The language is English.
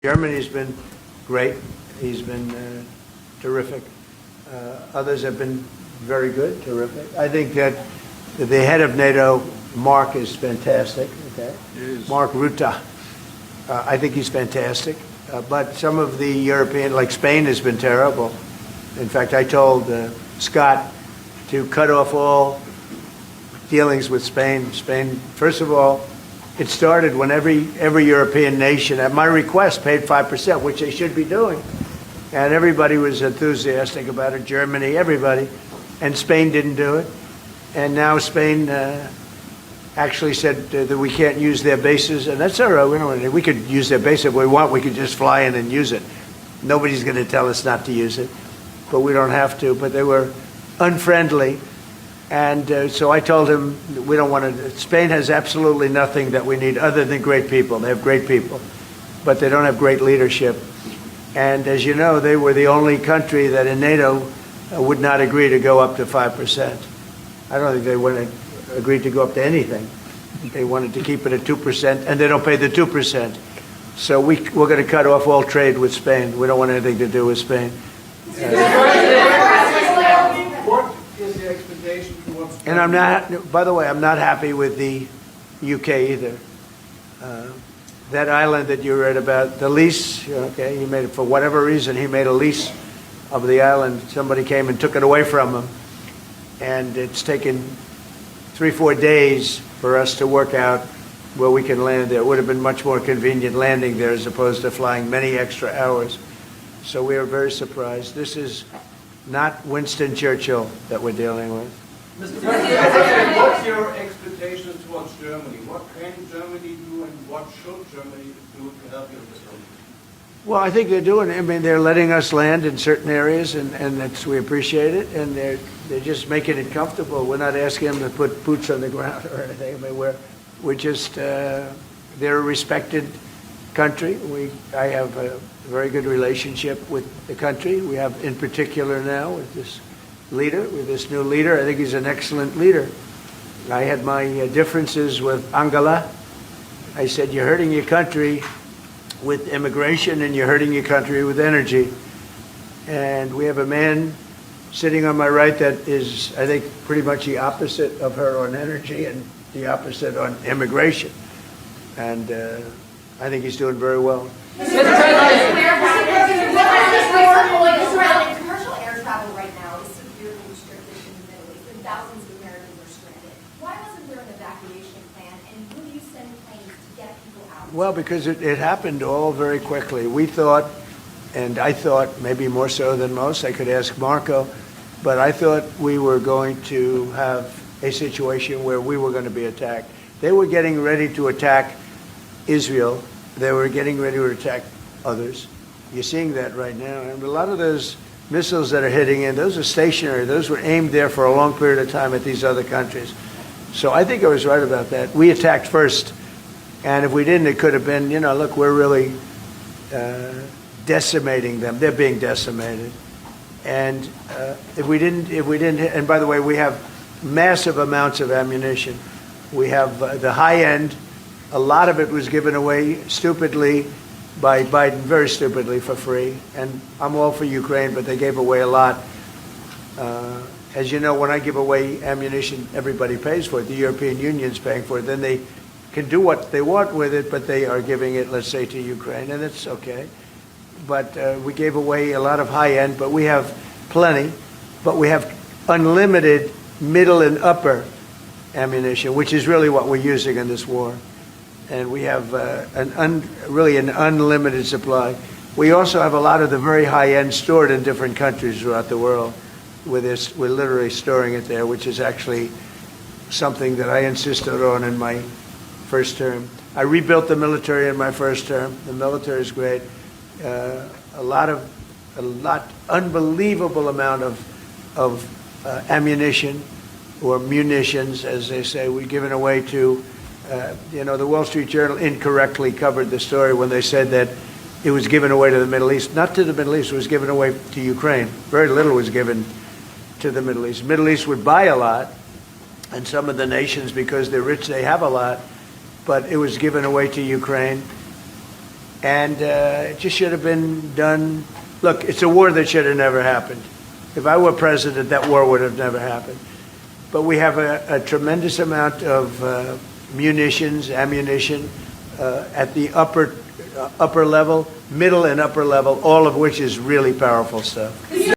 Germany's been great. He's been terrific. Others have been very good, terrific. I think that the head of NATO, Mark, is fantastic. Okay, Mark Rutte. I think he's fantastic. But some of the European, like Spain, has been terrible. In fact, I told Scott to cut off all dealings with Spain. Spain, first of all, it started when every European nation, at my request, paid 5%, which they should be doing. And everybody was enthusiastic about it, Germany, everybody. And Spain didn't do it. And now Spain actually said that we can't use their bases. And that's all right. We could use their base if we want. We could just fly in and use it. Nobody's going to tell us not to use it. But we don't have to. But they were unfriendly. And so I told him we don't want to. Spain has absolutely nothing that we need other than great people. They have great people, but they don't have great leadership. And as you know, they were the only country that in NATO would not agree to go up to 5%. I don't think they would agree to go up to anything. They wanted to keep it at 2%, and they don't pay the 2%. So we're going to cut off all trade with Spain. We don't want anything to do with Spain. And I'm not, by the way, I'm not happy with the UK either. That island that you read about, the lease, okay, he made it for whatever reason, he made a lease of the island. Somebody came and took it away from him. And it's taken 3-4 days for us to work out where we can land there. It would have been much more convenient landing there as opposed to flying many extra hours. So we are very surprised. This is not Winston Churchill that we're dealing with. Mr. President, what's your expectations towards Germany? What can Germany do and what should Germany do to help you with this? Well, I think they're doing it. I mean, they're letting us land in certain areas, and that's, we appreciate it. And they're just making it comfortable. We're not asking them to put boots on the ground or anything. I mean, we're just, they're a respected country. I have a very good relationship with the country. We have, in particular now, with this leader, with this new leader. I think he's an excellent leader. I had my differences with Angela. I said, you're hurting your country with immigration and you're hurting your country with energy. And we have a man sitting on my right that is, I think, pretty much the opposite of her on energy and the opposite on immigration. And I think he's doing very well. Commercial air travel right now is severely restricted in the Middle East, and thousands of Americans are stranded. Why wasn't there an evacuation plan, and will you send planes to get people out? Well, because it happened all very quickly. We thought, and I thought maybe more so than most, I could ask Marco, but I thought we were going to have a situation where we were going to be attacked. They were getting ready to attack Israel. They were getting ready to attack others. You're seeing that right now. And a lot of those missiles that are hitting in, those are stationary. Those were aimed there for a long period of time at these other countries. So I think I was right about that. We attacked first. And if we didn't, it could have been, you know, look, we're really decimating them. They're being decimated. And if we didn't, and by the way, we have massive amounts of ammunition. We have the high end. A lot of it was given away stupidly by Biden, very stupidly, for free. And I'm all for Ukraine, but they gave away a lot. As you know, when I give away ammunition, everybody pays for it. The European Union's paying for it. Then they can do what they want with it, but they are giving it, let's say, to Ukraine, and it's okay. But we gave away a lot of high-end, but we have plenty. But we have unlimited middle and upper ammunition, which is really what we're using in this war. And we have really an unlimited supply. We also have a lot of the very high-end stored in different countries throughout the world. We're literally storing it there, which is actually something that I insisted on in my first term. I rebuilt the military in my first term. The military is great. Unbelievable amount of ammunition, or munitions, as they say, we've given away to. The Wall Street Journal incorrectly covered the story when they said that it was given away to the Middle East. Not to the Middle East, it was given away to Ukraine. Very little was given to the Middle East. The Middle East would buy a lot, and some of the nations, because they're rich, they have a lot, but it was given away to Ukraine. And it just should have been done. Look, it's a war that should have never happened. If I were president, that war would have never happened. But we have a tremendous amount of munitions, ammunition at the upper level, middle and upper level, all of which is really powerful stuff.